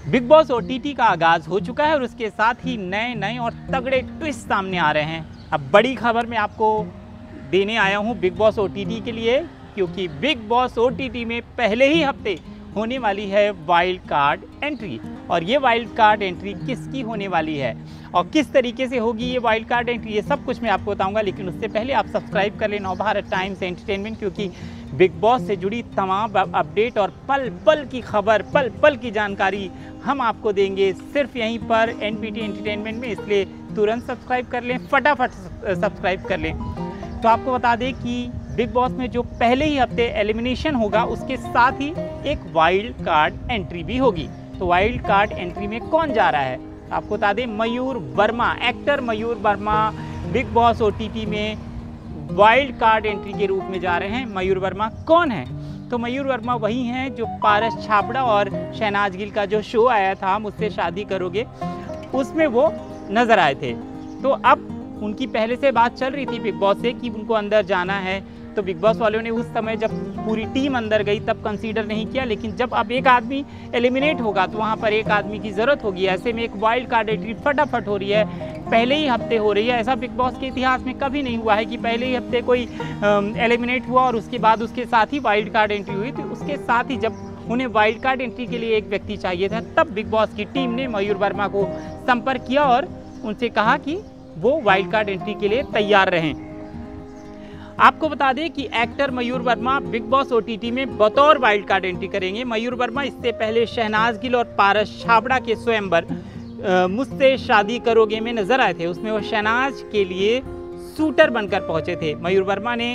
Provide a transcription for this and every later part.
Big boss OTT का आगाज़ हो चुका है और उसके साथ ही नए नए और तगड़े ट्विस्ट सामने आ रहे हैं। अब बड़ी खबर मैं आपको देने आया हूं बिग बॉस ओटीटी के लिए, क्योंकि बिग बॉस ओटीटी में पहले ही हफ्ते होने वाली है वाइल्ड कार्ड एंट्री। और ये वाइल्ड कार्ड एंट्री किसकी होने वाली है और किस तरीके से होगी ये वाइल्ड कार्ड एंट्री, ये सब कुछ मैं आपको बताऊंगा। लेकिन उससे पहले आप सब्सक्राइब कर लें नवभारत टाइम्स एंटरटेनमेंट, क्योंकि बिग बॉस से जुड़ी तमाम अपडेट और पल पल की खबर, पल पल की जानकारी हम आपको देंगे सिर्फ यहीं पर एनपीटी एंटरटेनमेंट में। इसलिए तुरंत सब्सक्राइब कर लें, फटाफट सब्सक्राइब कर लें। तो आपको बता दें कि बिग बॉस में जो पहले ही हफ्ते एलिमिनेशन होगा उसके साथ ही एक वाइल्ड कार्ड एंट्री भी होगी। तो वाइल्ड कार्ड एंट्री में कौन जा रहा है आपको बता दें, मयूर वर्मा, एक्टर मयूर वर्मा बिग बॉस ओटीटी में वाइल्ड कार्ड एंट्री के रूप में जा रहे हैं। मयूर वर्मा कौन है? तो मयूर वर्मा वही हैं जो पारस छाबड़ा और शहनाज गिल का जो शो आया था मुझसे शादी करोगे, उसमें वो नजर आए थे। तो अब उनकी पहले से बात चल रही थी बिग बॉस से कि उनको अंदर जाना है। तो बिग बॉस वालों ने उस समय जब पूरी टीम अंदर गई तब कंसीडर नहीं किया, लेकिन जब अब एक आदमी एलिमिनेट होगा तो वहाँ पर एक आदमी की ज़रूरत होगी। ऐसे में एक वाइल्ड कार्ड एंट्री फटाफट हो रही है, पहले ही हफ्ते हो रही है। ऐसा बिग बॉस के इतिहास में कभी नहीं हुआ है कि पहले ही हफ्ते कोई एलिमिनेट हुआ और उसके बाद उसके साथ ही वाइल्ड कार्ड एंट्री हुई। तो उसके साथ ही जब उन्हें वाइल्ड कार्ड एंट्री के लिए एक व्यक्ति चाहिए था, तब बिग बॉस की टीम ने मयूर वर्मा को संपर्क किया और उनसे कहा कि वो वाइल्ड कार्ड एंट्री के लिए तैयार रहें। आपको बता दें कि एक्टर मयूर वर्मा बिग बॉस ओटीटी में बतौर वाइल्ड कार्ड एंट्री करेंगे। मयूर वर्मा इससे पहले शहनाज गिल और पारस छाबड़ा के स्वयंवर मुझसे शादी करोगे में नजर आए थे। उसमें वो शहनाज के लिए शूटर बनकर पहुंचे थे। मयूर वर्मा ने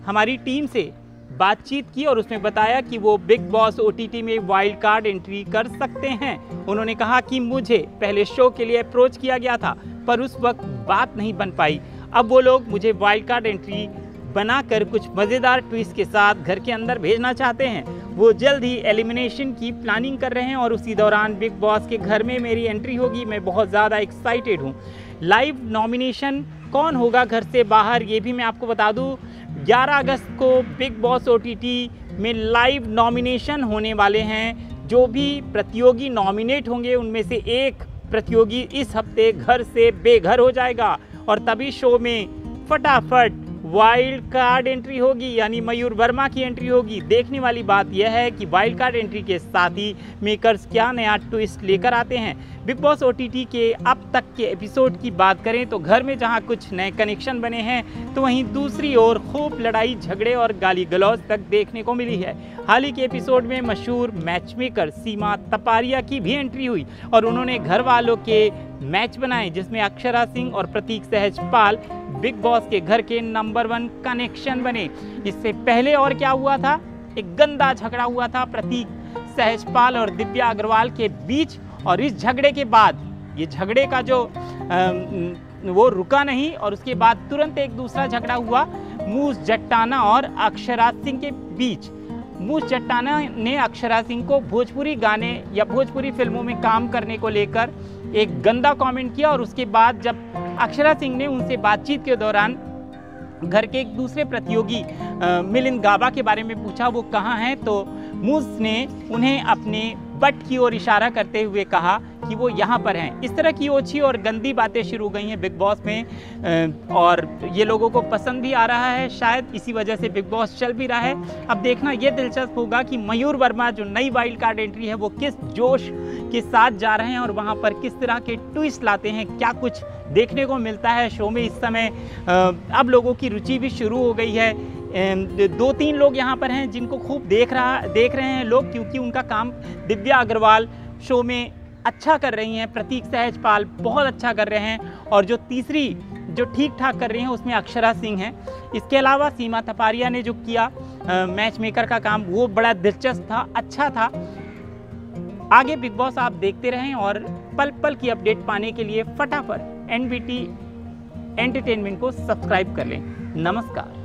हमारी टीम से बातचीत की और उसमें बताया कि वो बिग बॉस ओटीटी में वाइल्ड कार्ड एंट्री कर सकते हैं। उन्होंने कहा कि मुझे पहले शो के लिए अप्रोच किया गया था पर उस वक्त बात नहीं बन पाई। अब वो लोग मुझे वाइल्ड कार्ड एंट्री बनाकर कुछ मज़ेदार ट्विस्ट के साथ घर के अंदर भेजना चाहते हैं। वो जल्द ही एलिमिनेशन की प्लानिंग कर रहे हैं और उसी दौरान बिग बॉस के घर में मेरी एंट्री होगी। मैं बहुत ज़्यादा एक्साइटेड हूँ। लाइव नॉमिनेशन कौन होगा घर से बाहर, ये भी मैं आपको बता दूँ। 11 अगस्त को बिग बॉस ओटीटी में लाइव नॉमिनेशन होने वाले हैं। जो भी प्रतियोगी नॉमिनेट होंगे उनमें से एक प्रतियोगी इस हफ्ते घर से बेघर हो जाएगा और तभी शो में फटाफट वाइल्ड कार्ड एंट्री होगी, यानी मयूर वर्मा की एंट्री होगी। देखने वाली बात यह है कि वाइल्ड कार्ड एंट्री के साथ ही मेकर्स क्या नया ट्विस्ट लेकर आते हैं। बिग बॉस ओटीटी के अब तक के एपिसोड की बात करें तो घर में जहां कुछ नए कनेक्शन बने हैं तो वहीं दूसरी ओर खूब लड़ाई झगड़े और गाली गलौज तक देखने को मिली है। हाल ही के एपिसोड में मशहूर मैचमेकर सीमा तपारिया की भी एंट्री हुई और उन्होंने घर वालों के मैच बनाए, जिसमें अक्षरा सिंह और प्रतीक सहजपाल बिग बॉस के घर के नंबर 1 कनेक्शन बने। इससे पहले और क्या हुआ था, एक गंदा झगड़ा हुआ था प्रतीक सहजपाल और दिव्या अग्रवाल के बीच और इस झगड़े के बाद ये झगड़े का जो वो रुका नहीं और उसके बाद तुरंत एक दूसरा झगड़ा हुआ मूस जट्टाना और अक्षरा सिंह के बीच। मूस जट्टाना ने अक्षरा सिंह को भोजपुरी गाने या भोजपुरी फिल्मों में काम करने को लेकर एक गंदा कमेंट किया और उसके बाद जब अक्षरा सिंह ने उनसे बातचीत के दौरान घर के एक दूसरे प्रतियोगी मिलिंद गाबा के बारे में पूछा वो कहाँ हैं, तो मूस ने उन्हें अपने बट की ओर इशारा करते हुए कहा कि वो यहाँ पर हैं। इस तरह की ओछी और गंदी बातें शुरू गई हैं बिग बॉस में और ये लोगों को पसंद भी आ रहा है। शायद इसी वजह से बिग बॉस चल भी रहा है। अब देखना ये दिलचस्प होगा कि मयूर वर्मा जो नई वाइल्ड कार्ड एंट्री है वो किस जोश के साथ जा रहे हैं और वहाँ पर किस तरह के ट्विस्ट लाते हैं, क्या कुछ देखने को मिलता है शो में। इस समय अब लोगों की रुचि भी शुरू हो गई है। 2-3 लोग यहाँ पर हैं जिनको खूब देख रहे हैं लोग, क्योंकि उनका काम दिव्या अग्रवाल शो में अच्छा कर रही हैं, प्रतीक सहजपाल बहुत अच्छा कर रहे हैं और जो तीसरी जो ठीक ठाक कर रही हैं उसमें अक्षरा सिंह हैं। इसके अलावा सीमा तपारिया ने जो किया मैच मेकर का काम वो बड़ा दिलचस्प था, अच्छा था। आगे बिग बॉस आप देखते रहें और पल पल की अपडेट पाने के लिए फटाफट एनबीटी एंटरटेनमेंट को सब्सक्राइब कर लें। नमस्कार।